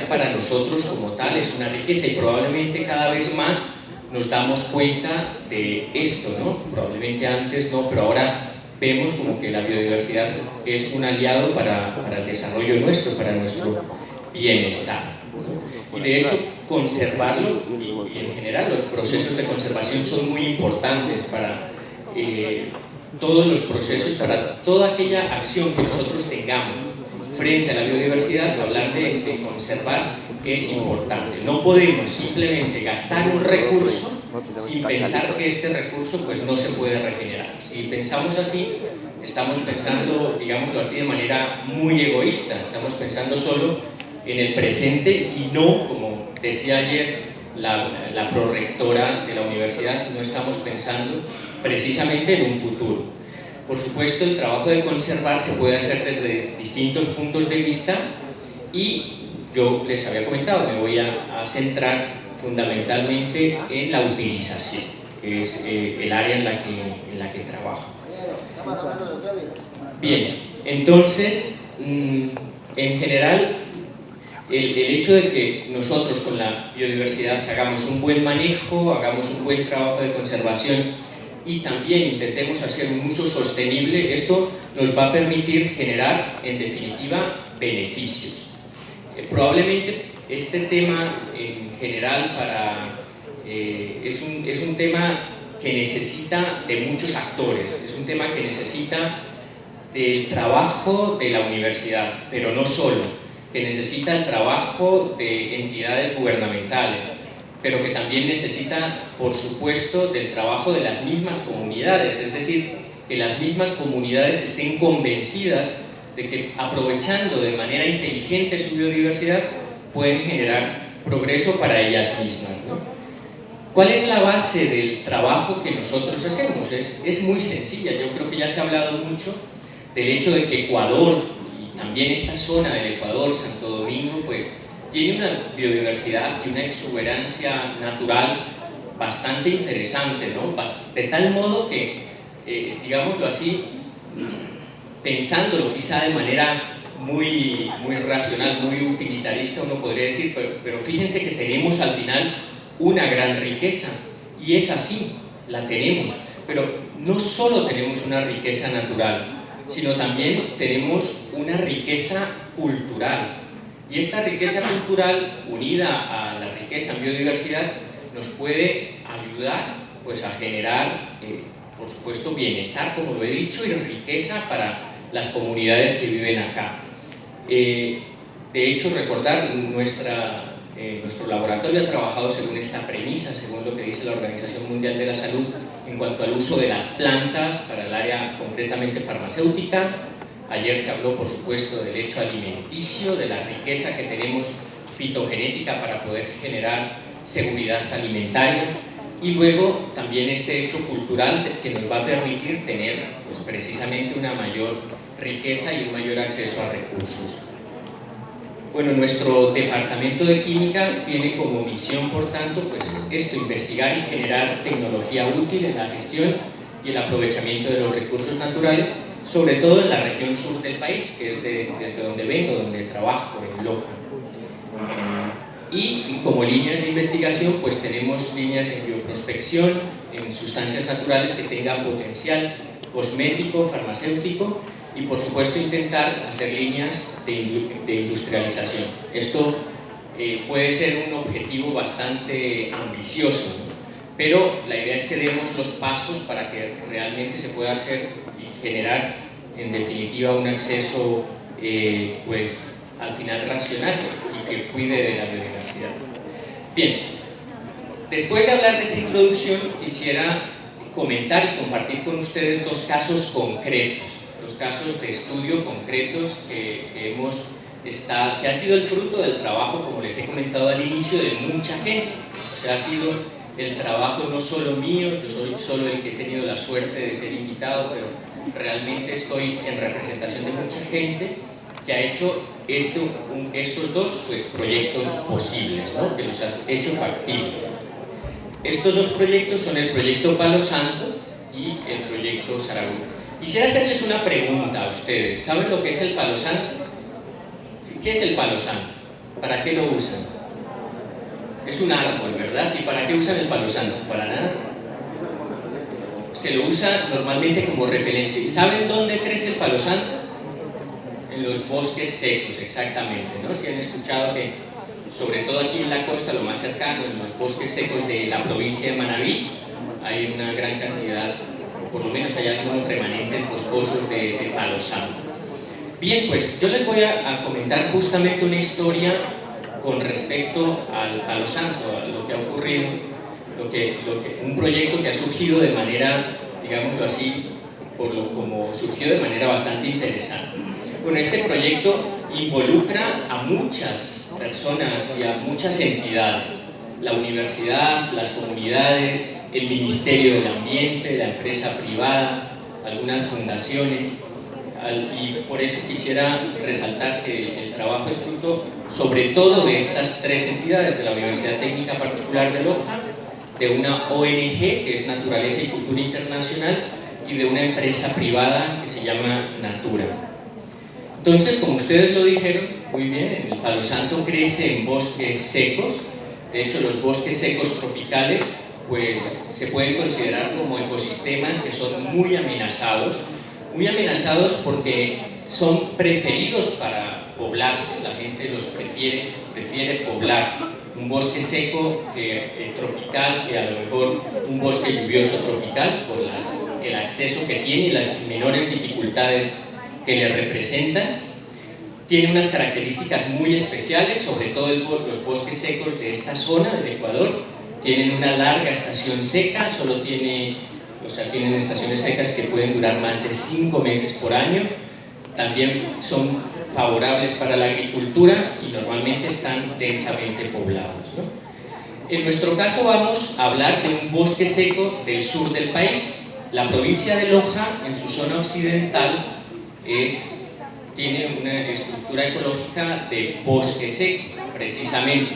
biodiversidad para nosotros como tal es una riqueza y probablemente cada vez más nos damos cuenta de esto, ¿no? Probablemente antes no, pero ahora vemos como que la biodiversidad es un aliado para el desarrollo nuestro, para nuestro bienestar. Y de hecho, conservarlo y en general los procesos de conservación son muy importantes para todos los procesos, para toda aquella acción que nosotros tengamos frente a la biodiversidad. Hablar de conservar es importante. No podemos simplemente gastar un recurso sin pensar que este recurso pues no se puede regenerar. Si pensamos así, estamos pensando, digámoslo así, de manera muy egoísta. Estamos pensando solo en el presente y no, como decía ayer la prorectora de la universidad, no estamos pensando precisamente en un futuro. Por supuesto, el trabajo de conservar se puede hacer desde distintos puntos de vista y yo les había comentado, me voy a centrar fundamentalmente en la utilización, que es el área en la que trabajo. Bien, entonces, en general, el hecho de que nosotros con la biodiversidad hagamos un buen manejo, hagamos un buen trabajo de conservación y también intentemos hacer un uso sostenible, esto nos va a permitir generar, en definitiva, beneficios. Probablemente este tema en general es un tema que necesita de muchos actores, es un tema que necesita del trabajo de la universidad, pero no solo, que necesita el trabajo de entidades gubernamentales, pero que también necesita, por supuesto, del trabajo de las mismas comunidades, es decir, que las mismas comunidades estén convencidas de que aprovechando de manera inteligente su biodiversidad pueden generar progreso para ellas mismas, ¿no? ¿Cuál es la base del trabajo que nosotros hacemos? Es muy sencilla. Yo creo que ya se ha hablado mucho del hecho de que Ecuador y también esta zona del Ecuador, Santo Domingo, pues tiene una biodiversidad y una exuberancia natural bastante interesante, ¿no? De tal modo que, digámoslo así, pensándolo quizá de manera muy racional, muy utilitarista, uno podría decir, pero fíjense que tenemos al final una gran riqueza, y es así, la tenemos, pero no solo tenemos una riqueza natural, sino también tenemos una riqueza cultural. Y esta riqueza cultural, unida a la riqueza en biodiversidad, nos puede ayudar pues, a generar, por supuesto, bienestar, como lo he dicho, y riqueza para las comunidades que viven acá. De hecho, recordar, nuestro laboratorio ha trabajado según esta premisa, según lo que dice la Organización Mundial de la Salud, en cuanto al uso de las plantas para el área concretamente farmacéutica. Ayer se habló, por supuesto, del hecho alimenticio, de la riqueza que tenemos fitogenética para poder generar seguridad alimentaria, y luego también este hecho cultural que nos va a permitir tener pues, precisamente una mayor riqueza y un mayor acceso a recursos. Bueno, nuestro departamento de química tiene como misión, por tanto, pues esto, investigar y generar tecnología útil en la gestión y el aprovechamiento de los recursos naturales, sobre todo en la región sur del país, que es desde donde vengo, donde trabajo, en Loja. Y como líneas de investigación, pues tenemos líneas en bioprospección, en sustancias naturales que tengan potencial cosmético, farmacéutico, y por supuesto intentar hacer líneas de industrialización. Esto puede ser un objetivo bastante ambicioso, ¿no? Pero la idea es que demos los pasos para que realmente se pueda hacer y generar en definitiva un acceso pues al final racional y que cuide de la biodiversidad. Bien, después de hablar de esta introducción quisiera comentar y compartir con ustedes dos casos concretos, dos casos de estudio concretos que ha sido el fruto del trabajo, como les he comentado al inicio, de mucha gente. O sea, ha sido el trabajo no solo mío, yo soy solo el que he tenido la suerte de ser invitado, pero realmente estoy en representación de mucha gente que ha hecho estos dos pues, proyectos posibles, ¿no? Que los ha hecho factibles. Estos dos proyectos son el proyecto Palo Santo y el proyecto Saragú. Quisiera hacerles una pregunta a ustedes. ¿Saben lo que es el Palo Santo? ¿Qué es el Palo Santo? ¿Para qué lo usan? Es un árbol, ¿verdad? ¿Y para qué usan el palo santo? Para nada. Se lo usa normalmente como repelente. ¿Saben dónde crece el palo santo? En los bosques secos, exactamente, ¿no? Si han escuchado que, sobre todo aquí en la costa, lo más cercano, en los bosques secos de la provincia de Manabí, hay una gran cantidad, por lo menos hay algunos remanentes boscosos de palo santo. Bien, pues yo les voy a comentar justamente una historia con respecto al palo santo, a lo que ha ocurrido, un proyecto que ha surgido de manera, digámoslo así, como surgió de manera bastante interesante. Bueno, este proyecto involucra a muchas personas y a muchas entidades, la universidad, las comunidades, el Ministerio del Ambiente, la empresa privada, algunas fundaciones, y por eso quisiera resaltar que el trabajo es fruto sobre todo de estas tres entidades, de la Universidad Técnica Particular de Loja, de una ONG que es Naturaleza y Cultura Internacional y de una empresa privada que se llama Natura. Entonces, como ustedes lo dijeron muy bien, el palo santo crece en bosques secos. De hecho, los bosques secos tropicales pues se pueden considerar como ecosistemas que son muy amenazados porque son preferidos para poblarse. La gente los prefiere poblar un bosque seco tropical que a lo mejor un bosque lluvioso tropical por el acceso que tiene y las menores dificultades que le representan. Tiene unas características muy especiales, sobre todo los bosques secos de esta zona del Ecuador. Tienen una larga estación seca, tienen estaciones secas que pueden durar más de 5 meses por año. También son favorables para la agricultura y normalmente están densamente poblados, ¿no? En nuestro caso vamos a hablar de un bosque seco del sur del país. La provincia de Loja, en su zona occidental, tiene una estructura ecológica de bosque seco, precisamente.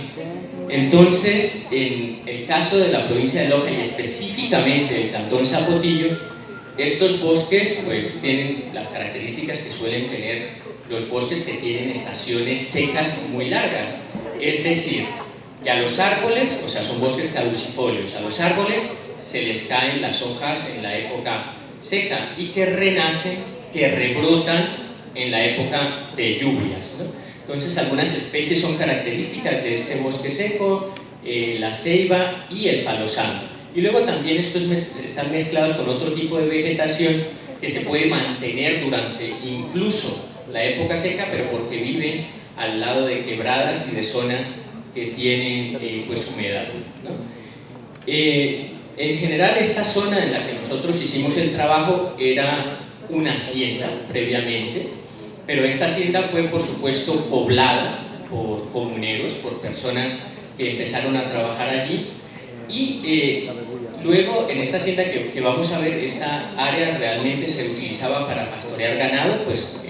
Entonces, en el caso de la provincia de Loja y específicamente del cantón Zapotillo, estos bosques pues tienen las características que suelen tener los bosques que tienen estaciones secas muy largas. Es decir, que a los árboles, o sea, son bosques caducifolios, a los árboles se les caen las hojas en la época seca y que renacen, que rebrotan en la época de lluvias, ¿no? Entonces, algunas especies son características de este bosque seco, la ceiba y el palo santo. Y luego también estos están mezclados con otro tipo de vegetación que se puede mantener durante incluso la época seca, pero porque viven al lado de quebradas y de zonas que tienen pues humedad, ¿no? En general, esta zona en la que nosotros hicimos el trabajo era una hacienda previamente, pero esta hacienda fue por supuesto poblada por comuneros, por personas que empezaron a trabajar allí, y luego en esta hacienda que vamos a ver, esta área realmente se utilizaba para pastorear ganado, pues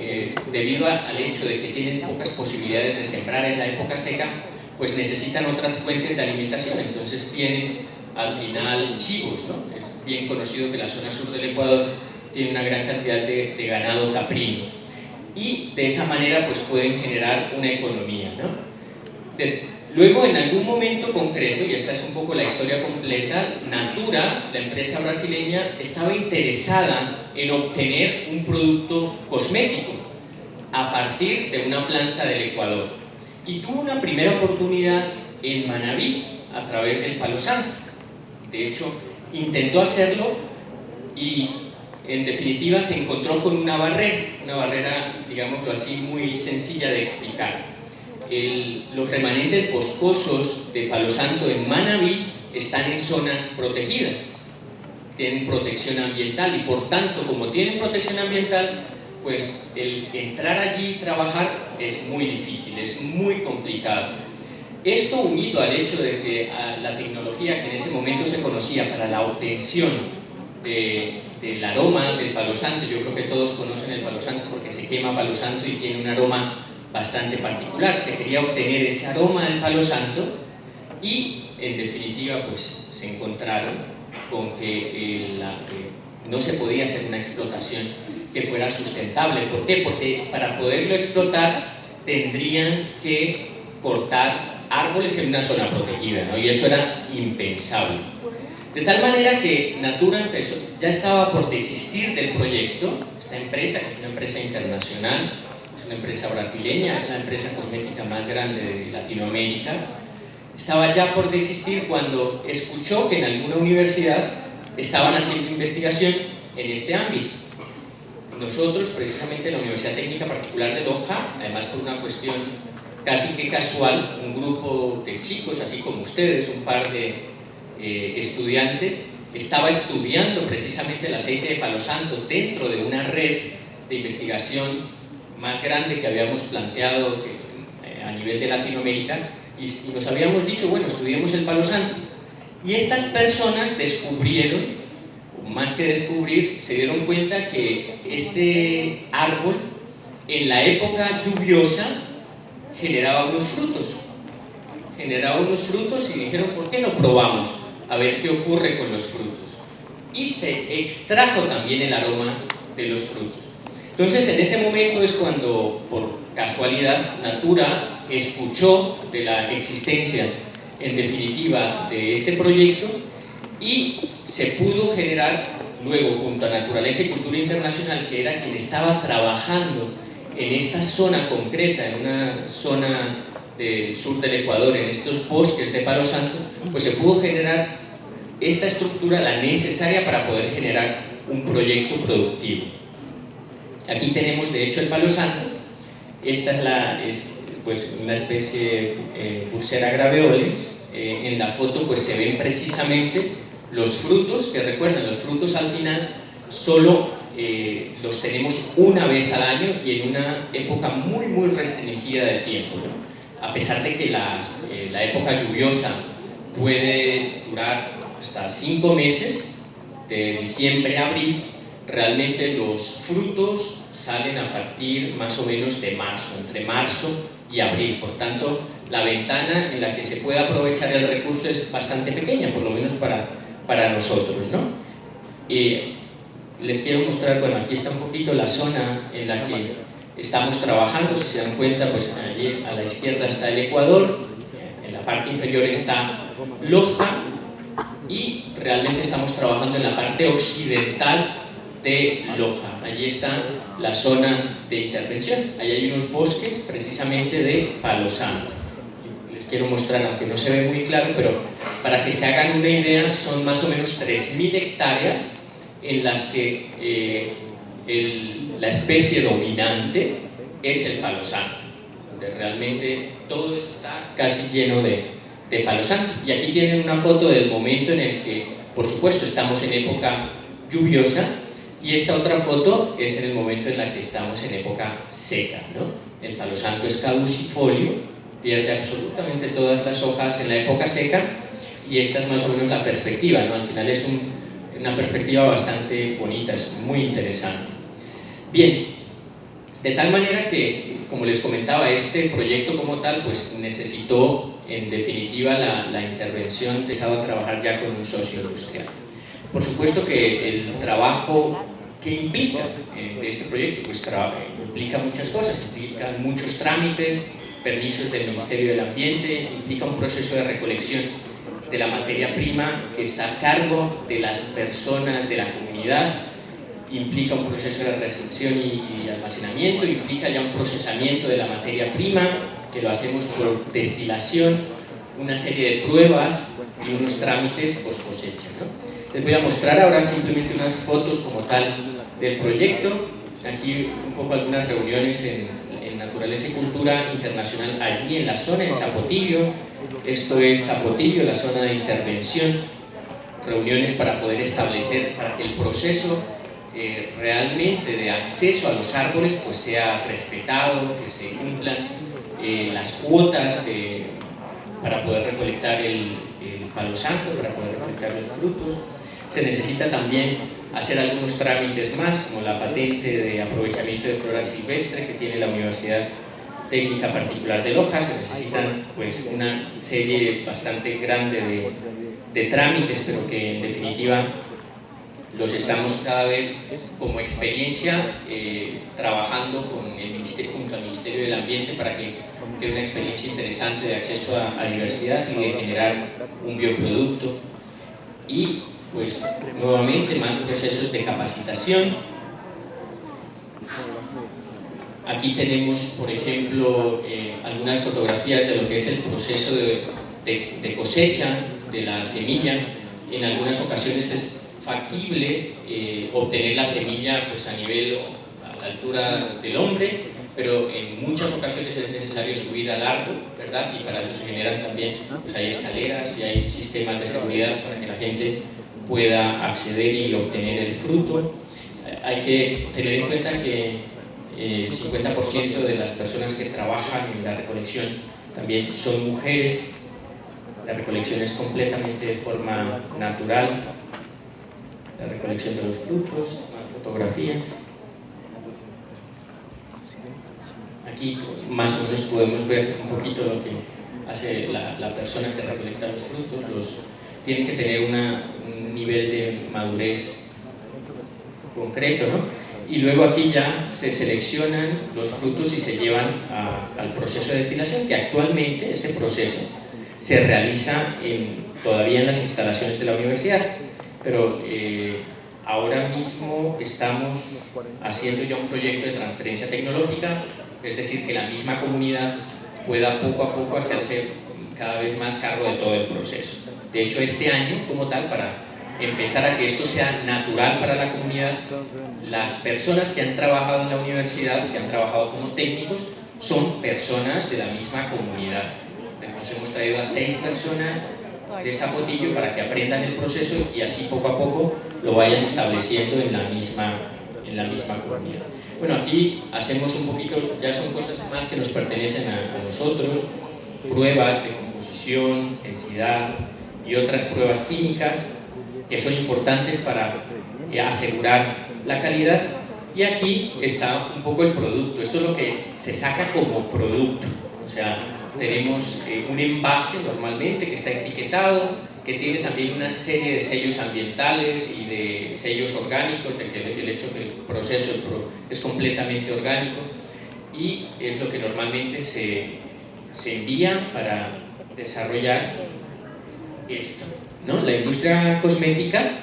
debido al hecho de que tienen pocas posibilidades de sembrar en la época seca, pues necesitan otras fuentes de alimentación. Entonces tienen al final chivos, ¿no? Es bien conocido que la zona sur del Ecuador tiene una gran cantidad de ganado caprino, y de esa manera pues pueden generar una economía, ¿no? Luego, en algún momento concreto, y esta es un poco la historia completa, Natura, la empresa brasileña, estaba interesada en obtener un producto cosmético a partir de una planta del Ecuador, y tuvo una primera oportunidad en Manabí a través del palo santo. De hecho, intentó hacerlo y en definitiva se encontró con una barrera, digámoslo así, muy sencilla de explicar. Los remanentes boscosos de palo santo en Manabí están en zonas protegidas, tienen protección ambiental, y por tanto, como tienen protección ambiental, pues el entrar allí y trabajar es muy difícil, es muy complicado. Esto unido al hecho de que la tecnología que en ese momento se conocía para la obtención del aroma del palo santo, yo creo que todos conocen el palo santo porque se quema palo santo y tiene un aroma bastante particular. Se quería obtener ese aroma del palo santo y en definitiva pues se encontraron con que no se podía hacer una explotación que fuera sustentable. ¿Por qué? Porque para poderlo explotar tendrían que cortar árboles en una zona protegida, ¿no? Y eso era impensable. De tal manera que Natura ya estaba por desistir del proyecto. Esta empresa, que es una empresa internacional, es una empresa brasileña, es la empresa cosmética más grande de Latinoamérica, estaba ya por desistir cuando escuchó que en alguna universidad estaban haciendo investigación en este ámbito. Nosotros, precisamente en la Universidad Técnica Particular de Loja, además por una cuestión casi que casual, un grupo de chicos, así como ustedes, un par de estudiantes, estaba estudiando precisamente el aceite de palo santo dentro de una red de investigación más grande que habíamos planteado a nivel de Latinoamérica, y nos habíamos dicho, bueno, estudiemos el palo santo. Y estas personas descubrieron, o más que descubrir, se dieron cuenta que este árbol en la época lluviosa generaba unos frutos y dijeron, ¿por qué no probamos a ver qué ocurre con los frutos? Y se extrajo también el aroma de los frutos. Entonces, en ese momento es cuando, por casualidad, Natura escuchó de la existencia, en definitiva, de este proyecto, y se pudo generar luego, junto a Naturaleza y Cultura Internacional, que era quien estaba trabajando en esta zona concreta, en una zona del sur del Ecuador, en estos bosques de palo santo, pues se pudo generar esta estructura, la necesaria para poder generar un proyecto productivo. Aquí tenemos, de hecho, el palo santo. Esta es pues, una especie de Bursera graveolens. En la foto pues, se ven precisamente los frutos, que recuerden, los frutos al final solo los tenemos una vez al año y en una época muy, muy restringida de tiempo, ¿no? A pesar de que la época lluviosa puede durar hasta 5 meses, de diciembre a abril, realmente los frutos salen a partir más o menos de marzo, entre marzo y abril. Por tanto, la ventana en la que se puede aprovechar el recurso es bastante pequeña, por lo menos para nosotros, ¿no? Les quiero mostrar, bueno, aquí está un poquito la zona en la que estamos trabajando. Si se dan cuenta, pues allí a la izquierda está el Ecuador, en la parte inferior está Loja, y realmente estamos trabajando en la parte occidental de Loja. Allí está la zona de intervención. Allí hay unos bosques precisamente de palo santo. Les quiero mostrar, aunque no se ve muy claro, pero para que se hagan una idea, son más o menos 3.000 hectáreas en las que la especie dominante es el palo santo, donde realmente todo está casi lleno de palo santo. Y aquí tienen una foto del momento en el que, por supuesto, estamos en época lluviosa, y esta otra foto es en el momento en la que estamos en época seca, ¿no? El palo santo es caducifolio, pierde absolutamente todas las hojas en la época seca, y esta es más o menos la perspectiva, ¿no? Al final es una perspectiva bastante bonita, es muy interesante. Bien, de tal manera que, como les comentaba, este proyecto como tal pues necesitó en definitiva la intervención, empezaba a trabajar ya con un socio industrial. Por supuesto que el trabajo que implica de este proyecto pues implica muchas cosas, implica muchos trámites, permisos del Ministerio del Ambiente, implica un proceso de recolección de la materia prima que está a cargo de las personas de la comunidad, implica un proceso de recepción y almacenamiento, implica ya un procesamiento de la materia prima, que lo hacemos por destilación, una serie de pruebas y unos trámites post cosecha, ¿no? Les voy a mostrar ahora simplemente unas fotos como tal del proyecto. Aquí un poco algunas reuniones en Naturaleza y Cultura Internacional, allí en la zona, en Zapotillo. Esto es Zapotillo, la zona de intervención. Reuniones para poder establecer, para que el proceso realmente de acceso a los árboles pues sea respetado, que se cumplan las cuotas para poder recolectar el palo santo, para poder recolectar los frutos. Se necesita también hacer algunos trámites más, como la patente de aprovechamiento de flora silvestre que tiene la Universidad Técnica Particular de Loja. Se necesitan pues una serie bastante grande de trámites, pero que en definitiva los estamos cada vez como experiencia trabajando con el ministerio, junto al Ministerio del Ambiente para que quede una experiencia interesante de acceso a diversidad y de generar un bioproducto. Y pues nuevamente más procesos de capacitación. Aquí tenemos, por ejemplo, algunas fotografías de lo que es el proceso de cosecha de la semilla. En algunas ocasiones es factible obtener la semilla pues, a la altura del hombre, pero en muchas ocasiones es necesario subir al árbol, ¿verdad? Y para eso se generan también, pues hay escaleras y hay sistemas de seguridad para que la gente pueda acceder y obtener el fruto. Hay que tener en cuenta que el 50% de las personas que trabajan en la recolección también son mujeres. La recolección es completamente de forma natural. La recolección de los frutos, más fotografías. Aquí más o menos podemos ver un poquito lo que hace la persona que recolecta los frutos. Tienen que tener un nivel de madurez concreto, ¿no? Y luego aquí ya se seleccionan los frutos y se llevan al proceso de destilación, que actualmente este proceso se realiza todavía en las instalaciones de la universidad, pero ahora mismo estamos haciendo ya un proyecto de transferencia tecnológica, es decir, que la misma comunidad pueda poco a poco hacerse cada vez más cargo de todo el proceso. De hecho, este año, como tal, para empezar a que esto sea natural para la comunidad, las personas que han trabajado en la universidad, que han trabajado como técnicos, son personas de la misma comunidad. Nos hemos traído a 6 personas de Zapotillo para que aprendan el proceso y así poco a poco lo vayan estableciendo en la misma comunidad. Bueno, aquí hacemos un poquito, ya son cosas más que nos pertenecen a nosotros, pruebas de composición, densidad y otras pruebas químicas que son importantes para asegurar la calidad. Y aquí está un poco el producto. Esto es lo que se saca como producto. O sea, tenemos un envase normalmente que está etiquetado, que tiene también una serie de sellos ambientales y de sellos orgánicos, de que el hecho que el proceso es completamente orgánico, y es lo que normalmente se envía para desarrollar esto, ¿no? La industria cosmética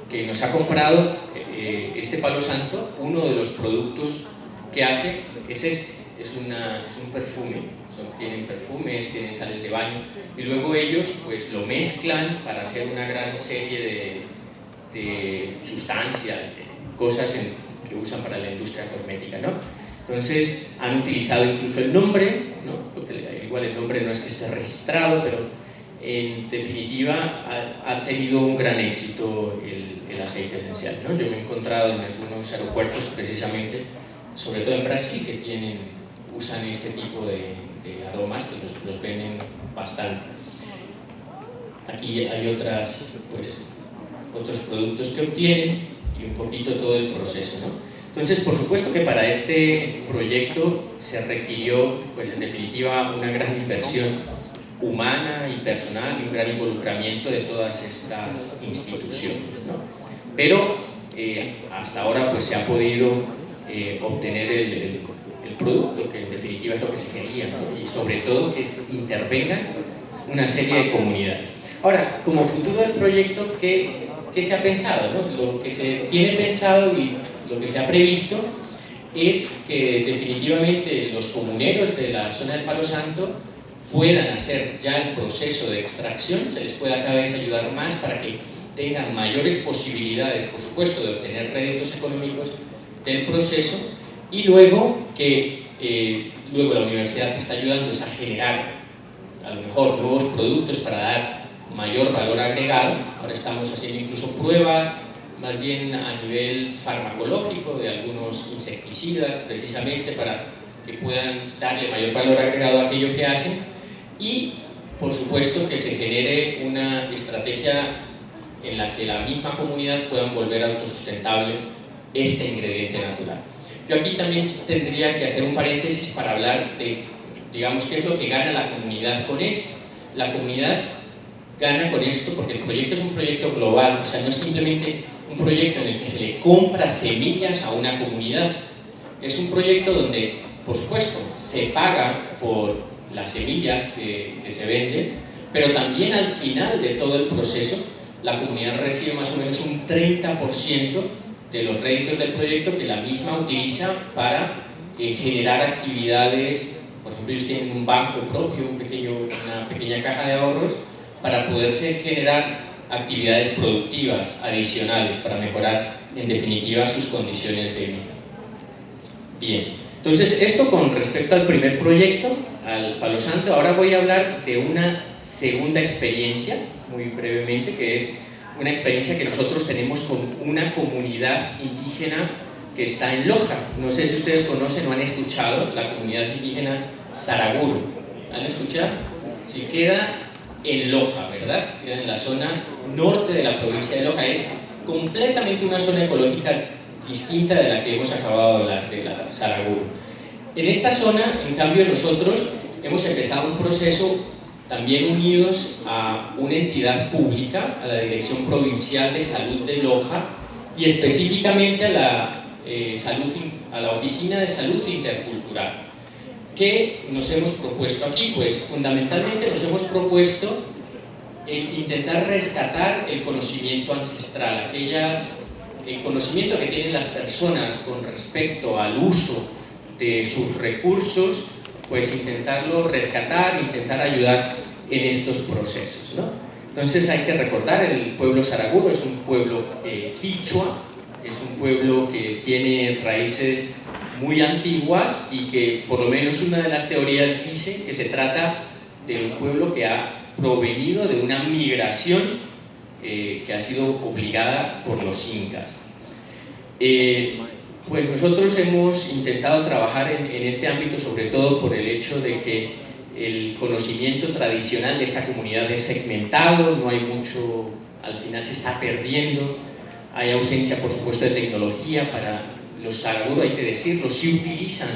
que nos ha comprado este palo santo, uno de los productos que hace es un perfume. Tienen perfumes, tienen sales de baño, y luego ellos pues lo mezclan para hacer una gran serie de sustancias, de cosas que usan para la industria cosmética, ¿no? Entonces han utilizado incluso el nombre, ¿no? Porque igual el nombre no es que esté registrado, pero en definitiva ha tenido un gran éxito el aceite esencial, ¿no? Yo me he encontrado en algunos aeropuertos precisamente, sobre todo en Brasil, que usan este tipo de aromas, que los venden bastante. Aquí hay otros productos que obtienen y un poquito todo el proceso, ¿no? Entonces, por supuesto que para este proyecto se requirió, pues en definitiva, una gran inversión humana y personal y un gran involucramiento de todas estas instituciones, ¿no? Pero hasta ahora pues se ha podido obtener el producto, que en definitiva es lo que se quería, ¿no? Y sobre todo que intervengan una serie de comunidades. Ahora, como futuro del proyecto, ¿qué se ha pensado, ¿no? Lo que se tiene pensado y lo que se ha previsto es que definitivamente los comuneros de la zona del Palo Santo puedan hacer ya el proceso de extracción, se les pueda cada vez ayudar más para que tengan mayores posibilidades, por supuesto, de obtener réditos económicos del proceso, y luego que luego la universidad está ayudando a generar a lo mejor nuevos productos para dar mayor valor agregado. Ahora estamos haciendo incluso pruebas más bien a nivel farmacológico de algunos insecticidas, precisamente para que puedan darle mayor valor agregado a aquello que hacen, y por supuesto que se genere una estrategia en la que la misma comunidad pueda volver autosustentable este ingrediente natural. Yo aquí también tendría que hacer un paréntesis para hablar de, digamos, qué es lo que gana la comunidad con esto. La comunidad gana con esto porque el proyecto es un proyecto global, o sea, no es simplemente un proyecto en el que se le compra semillas a una comunidad. Es un proyecto donde, por supuesto, se paga por las semillas que se venden, pero también al final de todo el proceso, la comunidad recibe más o menos un 30% de los réditos del proyecto que la misma utiliza para generar actividades. Por ejemplo, ellos tienen un banco propio, una pequeña caja de ahorros, para poderse generar actividades productivas adicionales para mejorar, en definitiva, sus condiciones de vida. Bien, entonces esto con respecto al primer proyecto, al Palo Santo. Ahora voy a hablar de una segunda experiencia, muy brevemente, que es una experiencia que nosotros tenemos con una comunidad indígena que está en Loja. No sé si ustedes conocen o han escuchado la comunidad indígena Saraguro. ¿Han escuchado? Sí, queda en Loja, ¿verdad? Queda en la zona norte de la provincia de Loja. Es completamente una zona ecológica distinta de la que hemos acabado de hablar, de la Saraguro. En esta zona, en cambio, nosotros hemos empezado un proceso también unidos a una entidad pública, a la Dirección Provincial de Salud de Loja, y específicamente a la Oficina de Salud Intercultural. ¿Qué nos hemos propuesto aquí? Pues fundamentalmente nos hemos propuesto intentar rescatar el conocimiento ancestral, el conocimiento que tienen las personas con respecto al uso de sus recursos, pues intentarlo rescatar, intentar ayudar en estos procesos, ¿no? Entonces hay que recordar, el pueblo Saraguro es un pueblo quichua, es un pueblo que tiene raíces muy antiguas y que por lo menos una de las teorías dice que se trata de un pueblo que ha provenido de una migración que ha sido obligada por los incas. Pues nosotros hemos intentado trabajar en este ámbito, sobre todo por el hecho de que el conocimiento tradicional de esta comunidad es segmentado, no hay mucho, al final se está perdiendo, hay ausencia por supuesto de tecnología. Para los Saraguro, hay que decirlo, sí utilizan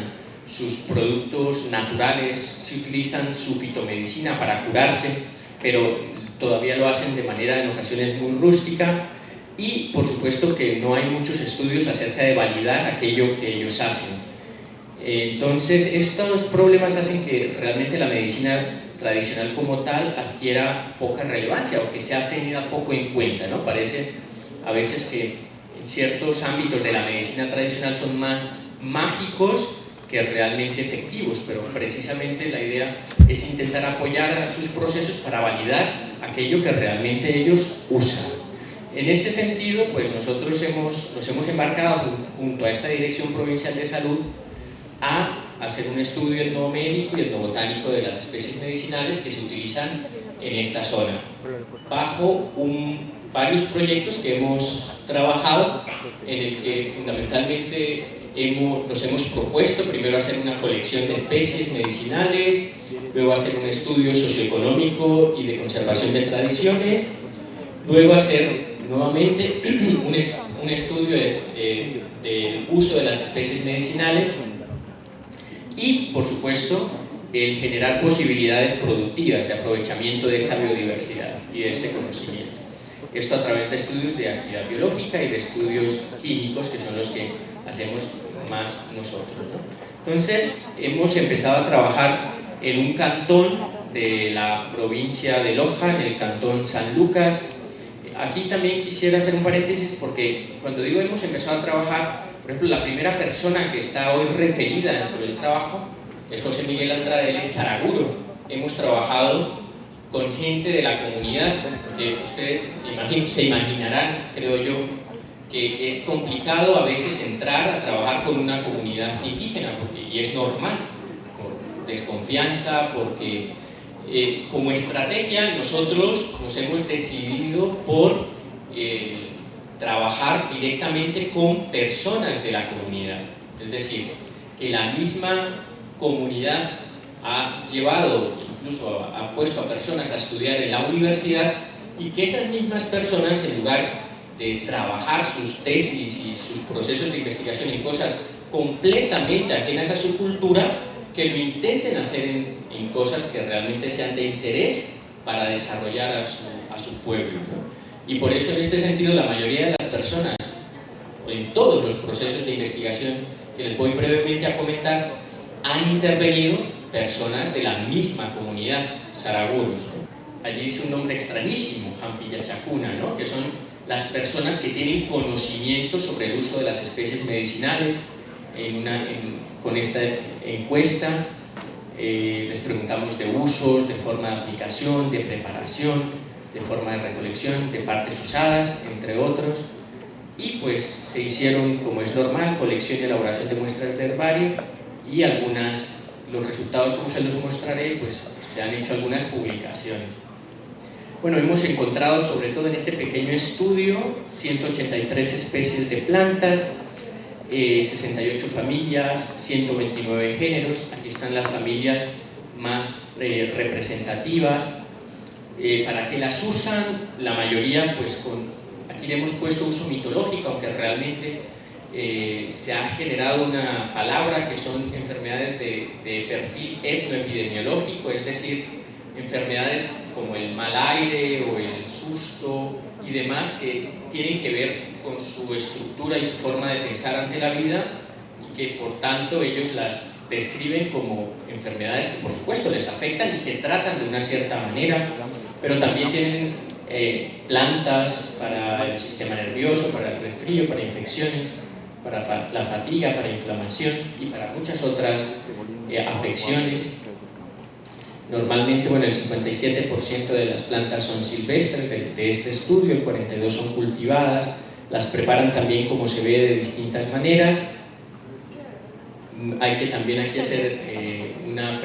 sus productos naturales, sí utilizan su fitomedicina para curarse, pero todavía lo hacen de manera en ocasiones muy rústica. Y por supuesto que no hay muchos estudios acerca de validar aquello que ellos hacen. Entonces estos problemas hacen que realmente la medicina tradicional como tal adquiera poca relevancia o que sea tenida poco en cuenta, ¿no? Parece a veces que en ciertos ámbitos de la medicina tradicional son más mágicos que realmente efectivos, pero precisamente la idea es intentar apoyar a sus procesos para validar aquello que realmente ellos usan. En ese sentido, pues nosotros nos hemos embarcado junto a esta Dirección Provincial de Salud a hacer un estudio etnomédico y etnobotánico de las especies medicinales que se utilizan en esta zona, bajo varios proyectos que hemos trabajado, en el que fundamentalmente nos hemos propuesto primero hacer una colección de especies medicinales, luego hacer un estudio socioeconómico y de conservación de tradiciones, luego hacer nuevamente un estudio del uso de las especies medicinales y, por supuesto, el generar posibilidades productivas de aprovechamiento de esta biodiversidad y de este conocimiento. Esto a través de estudios de actividad biológica y de estudios químicos, que son los que hacemos más nosotros, ¿no? Entonces, hemos empezado a trabajar en un cantón de la provincia de Loja, en el cantón San Lucas. Aquí también quisiera hacer un paréntesis porque cuando digo hemos empezado a trabajar, por ejemplo, la primera persona que está hoy referida dentro del trabajo es José Miguel Andrade, él es Saraguro. Hemos trabajado con gente de la comunidad, que ustedes se imaginarán, creo yo, que es complicado a veces entrar a trabajar con una comunidad indígena, y es normal, por desconfianza, porque como estrategia nosotros nos hemos decidido por trabajar directamente con personas de la comunidad, es decir, que la misma comunidad ha llevado, incluso ha puesto a personas a estudiar en la universidad, y que esas mismas personas, en lugar de trabajar sus tesis y sus procesos de investigación en cosas completamente ajenas a su cultura, que lo intenten hacer en cosas que realmente sean de interés para desarrollar a su pueblo, ¿no? Y por eso, en este sentido, la mayoría de las personas, en todos los procesos de investigación que les voy brevemente a comentar, han intervenido personas de la misma comunidad, saraguros, ¿no? Allí dice un nombre extrañísimo, Jampillachacuna, ¿no? Que son las personas que tienen conocimiento sobre el uso de las especies medicinales. Con esta encuesta les preguntamos de usos, de forma de aplicación, de preparación, de forma de recolección, de partes usadas, entre otros. Y pues se hicieron, como es normal, colección y elaboración de muestras de herbario, y los resultados, como se los mostraré, pues se han hecho algunas publicaciones. Bueno, hemos encontrado, sobre todo en este pequeño estudio, 183 especies de plantas, 68 familias, 129 géneros. Aquí están las familias más representativas. ¿Para qué las usan? La mayoría, pues aquí le hemos puesto uso mitológico, aunque realmente se ha generado una palabra que son enfermedades de perfil etnoepidemiológico, es decir, enfermedades como el mal aire o el susto y demás, que tienen que ver con su estructura y su forma de pensar ante la vida, y que por tanto ellos las describen como enfermedades que por supuesto les afectan y que tratan de una cierta manera, pero también tienen plantas para el sistema nervioso, para el resfrío, para infecciones, para la fatiga, para inflamación y para muchas otras afecciones. Normalmente, bueno, el 57% de las plantas son silvestres de este estudio, el 42% son cultivadas, las preparan también, como se ve, de distintas maneras. Hay que también aquí hacer una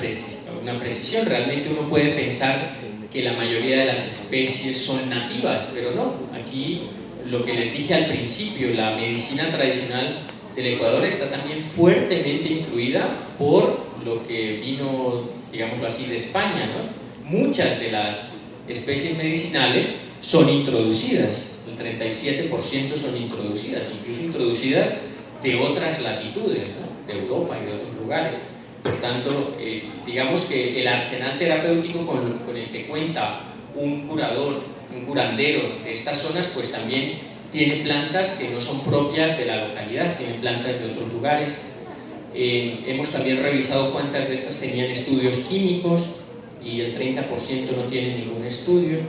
precisión. Realmente uno puede pensar que la mayoría de las especies son nativas, pero no. Aquí, lo que les dije al principio, la medicina tradicional del Ecuador está también fuertemente influida por lo que vino, digámoslo así, de España, ¿no? Muchas de las especies medicinales son introducidas, el 37% son introducidas, incluso introducidas de otras latitudes, ¿no? De Europa y de otros lugares. Por tanto, digamos que el arsenal terapéutico con el que cuenta un curador, un curandero de estas zonas, pues también tiene plantas que no son propias de la localidad, tiene plantas de otros lugares. Hemos también revisado cuántas de estas tenían estudios químicos, y el 30% no tiene ningún estudio.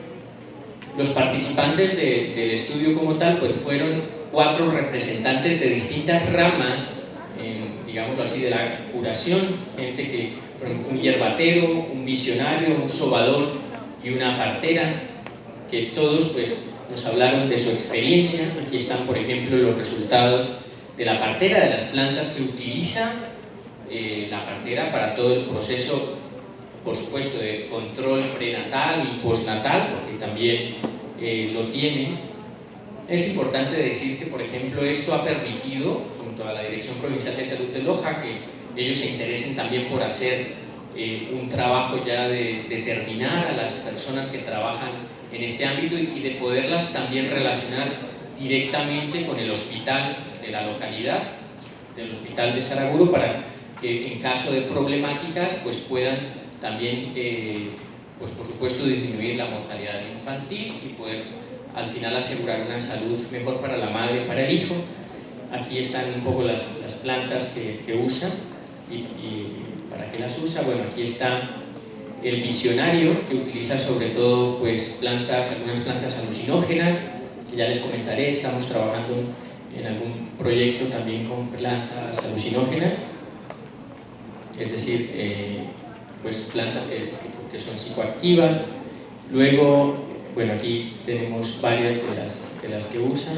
Los participantes del estudio como tal, pues fueron 4 representantes de distintas ramas, digámoslo así, de la curación, gente que, por ejemplo, un hierbatero, un visionario, un sobador y una partera, que todos pues nos hablaron de su experiencia. Aquí están, por ejemplo, los resultados de la partera, de las plantas que utiliza la partera para todo el proceso, por supuesto, de control prenatal y postnatal, porque también lo tiene. Es importante decir que, por ejemplo, esto ha permitido, junto a la Dirección Provincial de Salud de Loja, que ellos se interesen también por hacer un trabajo ya de determinar a las personas que trabajan en este ámbito y de poderlas también relacionar directamente con el hospital de la localidad, del hospital de Saraguro, para que en caso de problemáticas pues puedan también, pues por supuesto, disminuir la mortalidad infantil y poder al final asegurar una salud mejor para la madre y para el hijo. Aquí están un poco las plantas que usa y para qué las usa. Bueno, aquí está el visionario, que utiliza sobre todo pues algunas plantas alucinógenas, que ya les comentaré. Estamos trabajando en algún proyecto también con plantas alucinógenas, es decir, pues plantas que son psicoactivas. Luego, bueno, aquí tenemos varias de las que usan.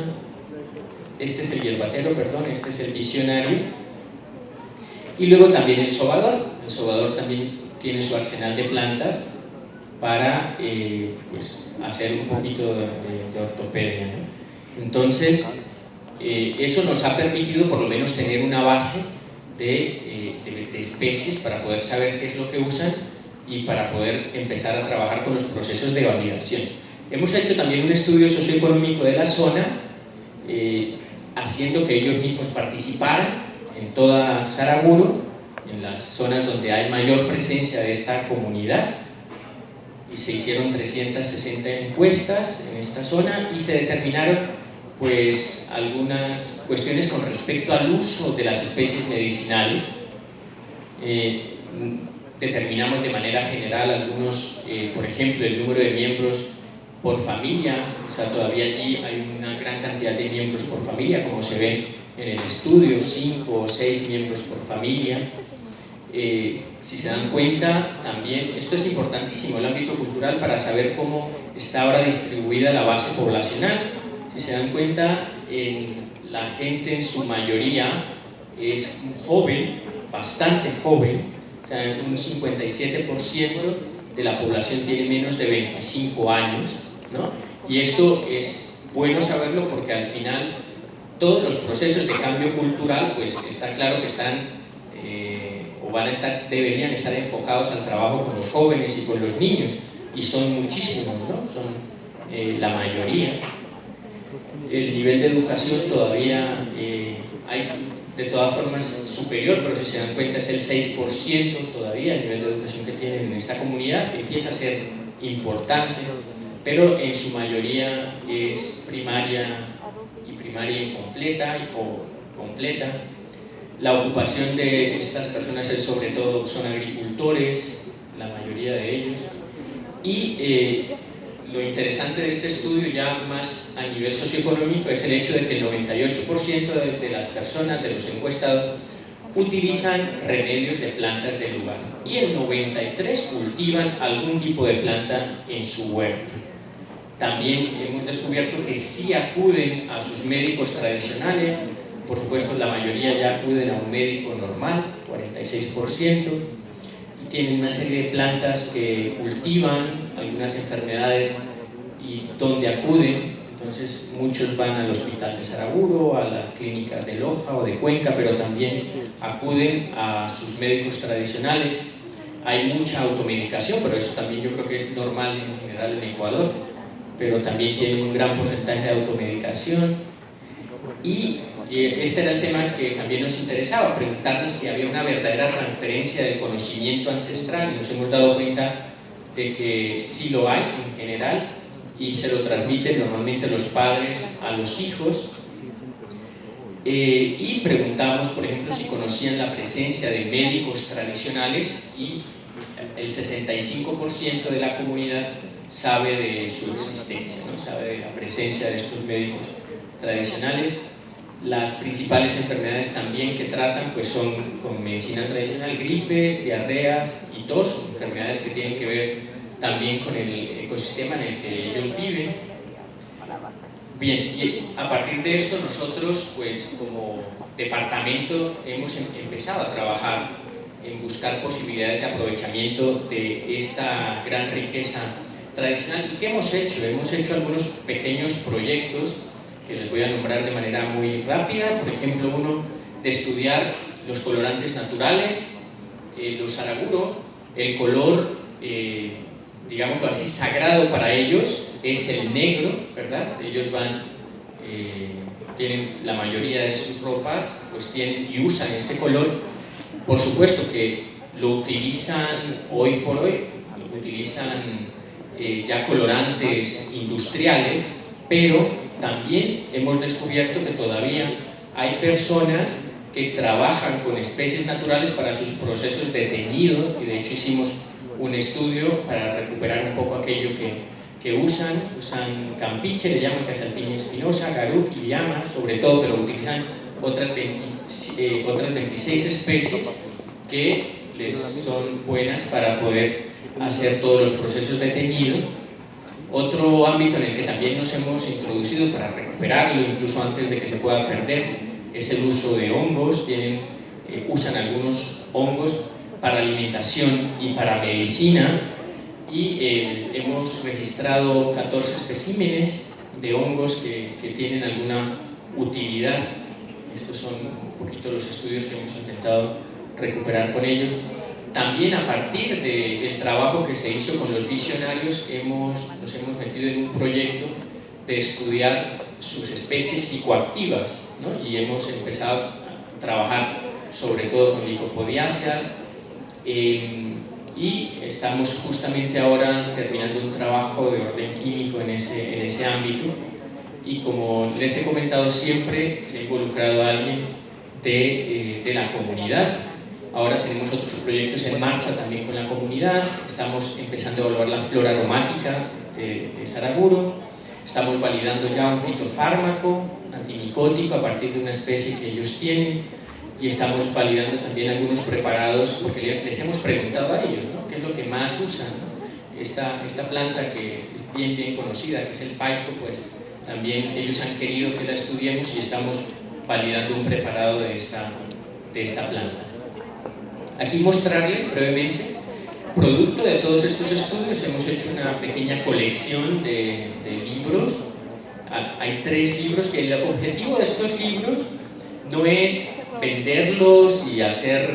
Este es el hierbatero, perdón, este es el visionario. Y luego también el sobador. El sobador también tiene su arsenal de plantas para pues, hacer un poquito de ortopedia, ¿no? Entonces, eso nos ha permitido por lo menos tener una base de especies para poder saber qué es lo que usan y para poder empezar a trabajar con los procesos de validación. Hemos hecho también un estudio socioeconómico de la zona, haciendo que ellos mismos participaran en toda Saraguro, en las zonas donde hay mayor presencia de esta comunidad, y se hicieron 360 encuestas en esta zona y se determinaron pues algunas cuestiones con respecto al uso de las especies medicinales. Determinamos de manera general algunos, por ejemplo, el número de miembros por familia, o sea, todavía allí hay una gran cantidad de miembros por familia, como se ve en el estudio, 5 o 6 miembros por familia. Si se dan cuenta, también, esto es importantísimo, el ámbito cultural, para saber cómo está ahora distribuida la base poblacional. Si se dan cuenta, la gente en su mayoría es joven, bastante joven, o sea, un 57% de la población tiene menos de 25 años, ¿no? Y esto es bueno saberlo porque al final todos los procesos de cambio cultural, pues está claro que están deberían estar enfocados al trabajo con los jóvenes y con los niños, y son muchísimos, ¿no? Son la mayoría. El nivel de educación todavía hay de todas formas superior, pero si se dan cuenta es el 6% todavía el nivel de educación que tienen en esta comunidad, que empieza a ser importante, pero en su mayoría es primaria y primaria incompleta o completa. La ocupación de estas personas es sobre todo, son agricultores, la mayoría de ellos, y lo interesante de este estudio, ya más a nivel socioeconómico, es el hecho de que el 98% de las personas, de los encuestados, utilizan remedios de plantas del lugar y el 93% cultivan algún tipo de planta en su huerto. También hemos descubierto que sí acuden a sus médicos tradicionales, por supuesto la mayoría ya acuden a un médico normal, 46%, y tienen una serie de plantas que cultivan, algunas enfermedades y donde acuden. Entonces muchos van al hospital de Saraguro, a las clínicas de Loja o de Cuenca, pero también acuden a sus médicos tradicionales. Hay mucha automedicación, pero eso también yo creo que es normal en general en Ecuador, pero también tienen un gran porcentaje de automedicación. Y este era el tema que también nos interesaba, preguntarnos si había una verdadera transferencia del conocimiento ancestral, y nos hemos dado cuenta de que sí lo hay en general, y se lo transmiten normalmente los padres a los hijos. Y preguntamos, por ejemplo, si conocían la presencia de médicos tradicionales, y el 65% de la comunidad sabe de su existencia, ¿no? Sabe de la presencia de estos médicos tradicionales. Las principales enfermedades también que tratan pues son con medicina tradicional: gripes, diarreas y tos, enfermedades que tienen que ver también con el ecosistema en el que ellos viven. Bien, y a partir de esto nosotros pues como departamento hemos empezado a trabajar en buscar posibilidades de aprovechamiento de esta gran riqueza tradicional. ¿Y qué hemos hecho? Hemos hecho algunos pequeños proyectos que les voy a nombrar de manera muy rápida. Por ejemplo, uno de estudiar los colorantes naturales, los Saraguro. El color, digámoslo así, sagrado para ellos es el negro, ¿verdad? Ellos tienen la mayoría de sus ropas, pues tienen y usan ese color. Por supuesto que lo utilizan hoy por hoy, utilizan ya colorantes industriales, pero también hemos descubierto que todavía hay personas que trabajan con especies naturales para sus procesos de teñido, y de hecho hicimos un estudio para recuperar un poco aquello que usan campiche, le llaman casalpiña espinosa, garuc y llama sobre todo, pero utilizan otras 26 especies que les son buenas para poder hacer todos los procesos de teñido. Otro ámbito en el que también nos hemos introducido para recuperarlo incluso antes de que se pueda perder es el uso de hongos. Usan algunos hongos para alimentación y para medicina, y hemos registrado 14 especímenes de hongos que tienen alguna utilidad. Estos son un poquito los estudios que hemos intentado recuperar con ellos. También a partir del trabajo que se hizo con los visionarios nos hemos metido en un proyecto de estudiar sus especies psicoactivas, ¿no? Y hemos empezado a trabajar sobre todo con licopodiáceas, y estamos justamente ahora terminando un trabajo de orden químico en ese ámbito, y como les he comentado siempre, se ha involucrado a alguien de la comunidad. Ahora tenemos otros proyectos en marcha también con la comunidad, estamos empezando a evaluar la flora aromática de Saraguro, estamos validando ya un fitofármaco antimicótico a partir de una especie que ellos tienen, y estamos validando también algunos preparados, porque les hemos preguntado a ellos, ¿no?, qué es lo que más usan, ¿no? Esta planta que es bien conocida, que es el paico, pues también ellos han querido que la estudiemos y estamos validando un preparado de esta planta. Aquí mostrarles brevemente, producto de todos estos estudios, hemos hecho una pequeña colección de libros. Hay 3 libros, que el objetivo de estos libros no es venderlos y hacer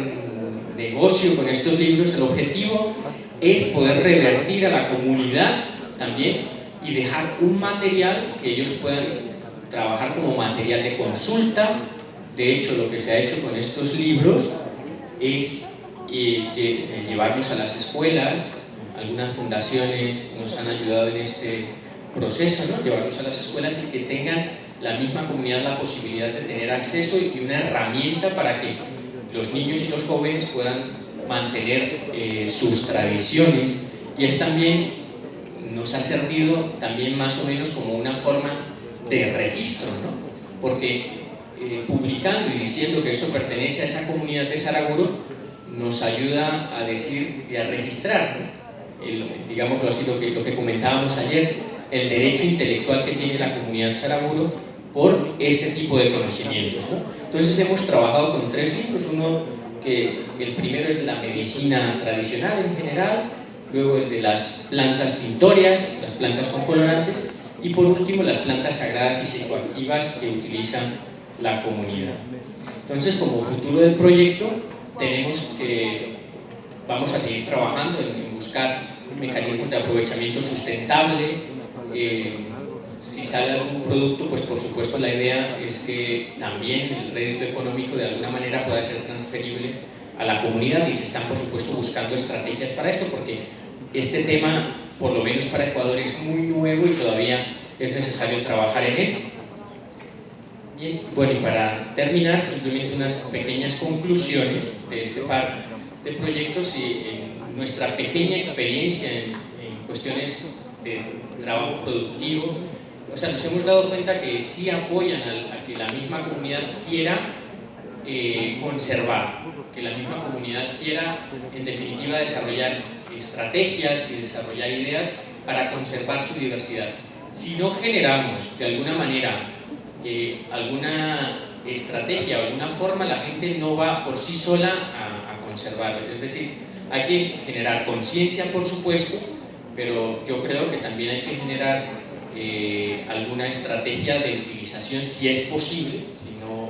negocio con estos libros. El objetivo es poder revertir a la comunidad también y dejar un material que ellos puedan trabajar como material de consulta. De hecho, lo que se ha hecho con estos libros es llevarlos a las escuelas. Algunas fundaciones nos han ayudado en este proceso, ¿no?, llevarlos a las escuelas y que tengan la misma comunidad la posibilidad de tener acceso y una herramienta para que los niños y los jóvenes puedan mantener sus tradiciones. Y es también, nos ha servido también más o menos como una forma de registro, ¿no?, porque publicando y diciendo que esto pertenece a esa comunidad de Saraguro nos ayuda a decir y a registrar, ¿no?, digámoslo así, lo que comentábamos ayer, el derecho intelectual que tiene la comunidad de Saraguro por este tipo de conocimientos, ¿no? Entonces hemos trabajado con 3 libros, uno que el primero es la medicina tradicional en general, luego el de las plantas tintorias, las plantas con colorantes, y por último las plantas sagradas y psicoactivas que utilizan la comunidad. Entonces, como futuro del proyecto, vamos a seguir trabajando en buscar mecanismos de aprovechamiento sustentable. Si sale algún producto, pues por supuesto la idea es que también el rédito económico de alguna manera pueda ser transferible a la comunidad, y se están por supuesto buscando estrategias para esto, porque este tema, por lo menos para Ecuador, es muy nuevo y todavía es necesario trabajar en él. Bien, bueno, y para terminar, simplemente unas pequeñas conclusiones de este par de proyectos y en nuestra pequeña experiencia en cuestiones de trabajo productivo. O sea, nos hemos dado cuenta que sí apoyan a que la misma comunidad quiera conservar, que la misma comunidad quiera, en definitiva, desarrollar estrategias y desarrollar ideas para conservar su diversidad. Si no generamos, de alguna manera, alguna estrategia o alguna forma, la gente no va por sí sola a conservar. Es decir, hay que generar conciencia, por supuesto, pero yo creo que también hay que generar alguna estrategia de utilización, si es posible,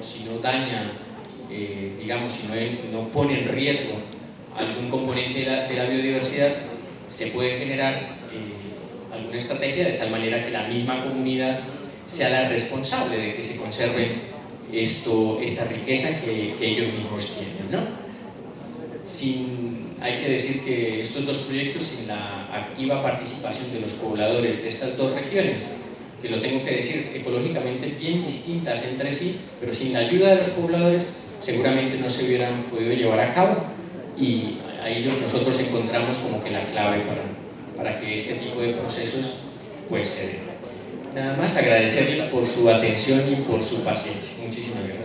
si no daña, digamos, si no pone en riesgo algún componente de la biodiversidad, se puede generar alguna estrategia de tal manera que la misma comunidad sea la responsable de que se conserve esta riqueza que ellos mismos tienen, ¿no? Hay que decir que estos 2 proyectos, sin la activa participación de los pobladores de estas 2 regiones, que lo tengo que decir, ecológicamente bien distintas entre sí, pero sin la ayuda de los pobladores seguramente no se hubieran podido llevar a cabo, y a ellos nosotros encontramos como que la clave para que este tipo de procesos pues se den. Nada más, agradecerles por su atención y por su paciencia. Muchísimas gracias.